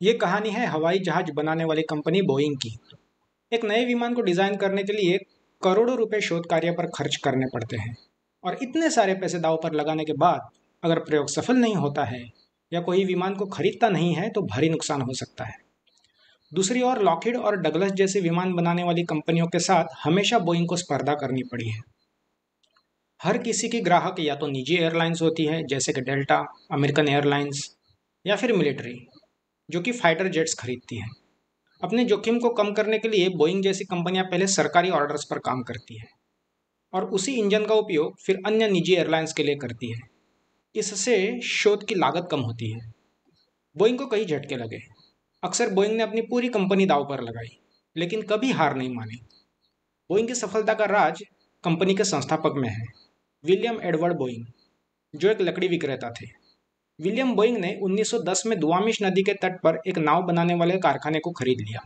ये कहानी है हवाई जहाज बनाने वाली कंपनी बोइंग की। एक नए विमान को डिजाइन करने के लिए करोड़ों रुपए शोध कार्य पर खर्च करने पड़ते हैं। और इतने सारे पैसे दांव पर लगाने के बाद अगर प्रयोग सफल नहीं होता है या कोई विमान को खरीदता नहीं है तो भारी नुकसान हो सकता है। दूसरी ओर लॉकहीड और डगलस जैसी विमान बनाने वाली कंपनियों के साथ हमेशा बोइंग को स्पर्धा करनी पड़ी है। हर किसी की ग्राहक या तो निजी एयरलाइंस होती है जैसे कि डेल्टा, अमेरिकन एयरलाइंस या फिर मिलिट्री जो कि फाइटर जेट्स खरीदती है। अपने जोखिम को कम करने के लिए बोइंग जैसी कंपनियां पहले सरकारी ऑर्डर्स पर काम करती है और उसी इंजन का उपयोग फिर अन्य निजी एयरलाइंस के लिए करती है। इससे शोध की लागत कम होती है। बोइंग को कई झटके लगे। अक्सर बोइंग ने अपनी पूरी कंपनी दांव पर लगाई, लेकिन कभी हार नहीं मानी। बोइंग की सफलता का राज कंपनी के संस्थापक में है, विलियम एडवर्ड बोइंग, जो एक लकड़ी विक्रेता थे। विलियम बोइंग ने 1910 में दुआमिश नदी के तट पर एक नाव बनाने वाले कारखाने को खरीद लिया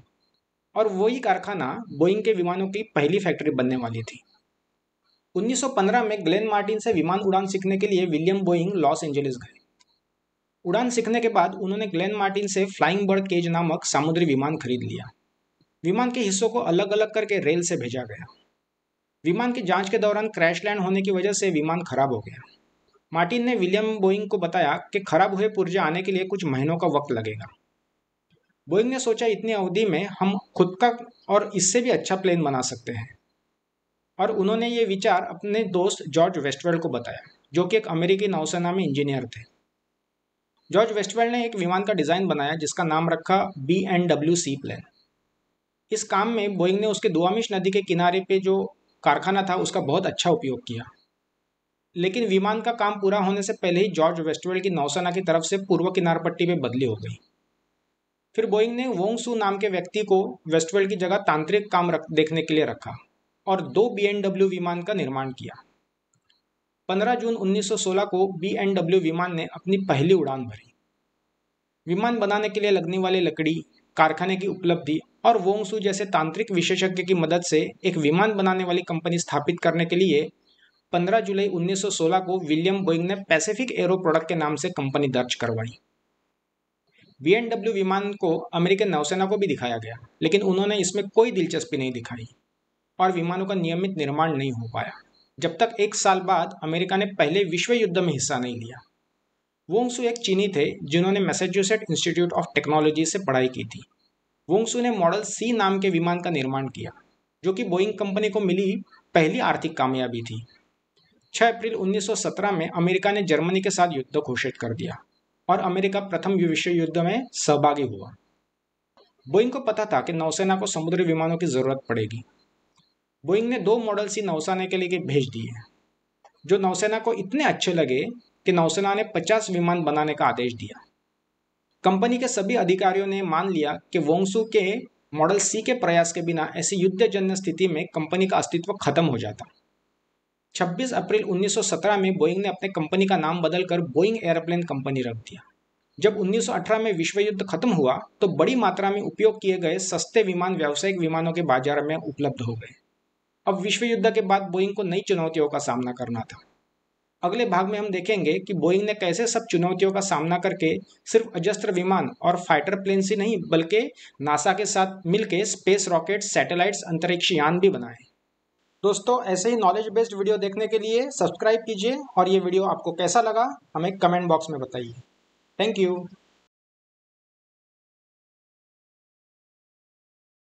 और वही कारखाना बोइंग के विमानों की पहली फैक्ट्री बनने वाली थी। 1915 में ग्लेन मार्टिन से विमान उड़ान सीखने के लिए विलियम बोइंग लॉस एंजलिस गए। उड़ान सीखने के बाद उन्होंने ग्लेन मार्टिन से फ्लाइंग बर्ड केज नामक समुद्री विमान खरीद लिया। विमान के हिस्सों को अलग अलग करके रेल से भेजा गया। विमान की जांच के दौरान क्रैश लैंड होने की वजह से विमान खराब हो गया। मार्टिन ने विलियम बोइंग को बताया कि खराब हुए पुर्जे आने के लिए कुछ महीनों का वक्त लगेगा। बोइंग ने सोचा इतनी अवधि में हम खुद का और इससे भी अच्छा प्लेन बना सकते हैं, और उन्होंने ये विचार अपने दोस्त जॉर्ज वेस्टवेल को बताया, जो कि एक अमेरिकी नौसेना में इंजीनियर थे। जॉर्ज वेस्टवेल ने एक विमान का डिजाइन बनाया जिसका नाम रखा B&W-C प्लेन। इस काम में बोइंग ने उसके दुआमिश नदी के किनारे पे जो कारखाना था उसका बहुत अच्छा उपयोग किया। लेकिन विमान का काम पूरा होने से पहले ही जॉर्ज वेस्टवेल की नौसेना की तरफ से पूर्व किनार पट्टी पे बदली हो गई। फिर बोइंग ने वोंग सू नाम के व्यक्ति को वेस्टवेल की जगह तांत्रिक काम देखने के लिए रखा और 2 B&W विमान का निर्माण किया। 15 जून 1916 को B&W विमान ने अपनी पहली उड़ान भरी। विमान बनाने के लिए लगने वाली लकड़ी, कारखाने की उपलब्धि और वोंग सू जैसे तांत्रिक विशेषज्ञ की मदद से एक विमान बनाने वाली कंपनी स्थापित करने के लिए 15 जुलाई 1916 को विलियम बोइंग ने पैसिफिक एरो प्रोडक्ट के नाम से कंपनी दर्ज करवाई। B&W विमान को अमेरिकन नौसेना को भी दिखाया गया, लेकिन उन्होंने इसमें कोई दिलचस्पी नहीं दिखाई और विमानों का नियमित निर्माण नहीं हो पाया, जब तक 1 साल बाद अमेरिका ने पहले विश्व युद्ध में हिस्सा नहीं लिया। वोंग सू एक चीनी थे जिन्होंने मैसाचुसेट्स इंस्टीट्यूट ऑफ टेक्नोलॉजी से पढ़ाई की थी। वोंग सू ने मॉडल C नाम के विमान का निर्माण किया, जो कि बोइंग कंपनी को मिली पहली आर्थिक कामयाबी थी। 6 अप्रैल 1917 में अमेरिका ने जर्मनी के साथ युद्ध घोषित कर दिया और अमेरिका प्रथम विश्व युद्ध में सहभागी हुआ। बोइंग को पता था कि नौसेना को समुद्री विमानों की जरूरत पड़ेगी। बोइंग ने 2 मॉडल C नौसेना के लिए भेज दिए, जो नौसेना को इतने अच्छे लगे कि नौसेना ने 50 विमान बनाने का आदेश दिया। कंपनी के सभी अधिकारियों ने मान लिया कि वोंगसू के मॉडल C के प्रयास के बिना ऐसी युद्धजन्य स्थिति में कंपनी का अस्तित्व खत्म हो जाता। 26 अप्रैल 1917 में बोइंग ने अपने कंपनी का नाम बदलकर बोइंग एयरप्लेन कंपनी रख दिया। जब 1918 में विश्व युद्ध खत्म हुआ तो बड़ी मात्रा में उपयोग किए गए सस्ते विमान व्यावसायिक विमानों के बाजार में उपलब्ध हो गए। अब विश्व युद्ध के बाद बोइंग को नई चुनौतियों का सामना करना था। अगले भाग में हम देखेंगे कि बोइंग ने कैसे सब चुनौतियों का सामना करके सिर्फ अजस्त्र विमान और फाइटर प्लेन ही नहीं बल्कि नासा के साथ मिलकर स्पेस रॉकेट, सैटेलाइट्स, अंतरिक्ष यान भी बनाए। दोस्तों, ऐसे ही नॉलेज बेस्ड वीडियो देखने के लिए सब्सक्राइब कीजिए और ये वीडियो आपको कैसा लगा हमें कमेंट बॉक्स में बताइए। Thank you.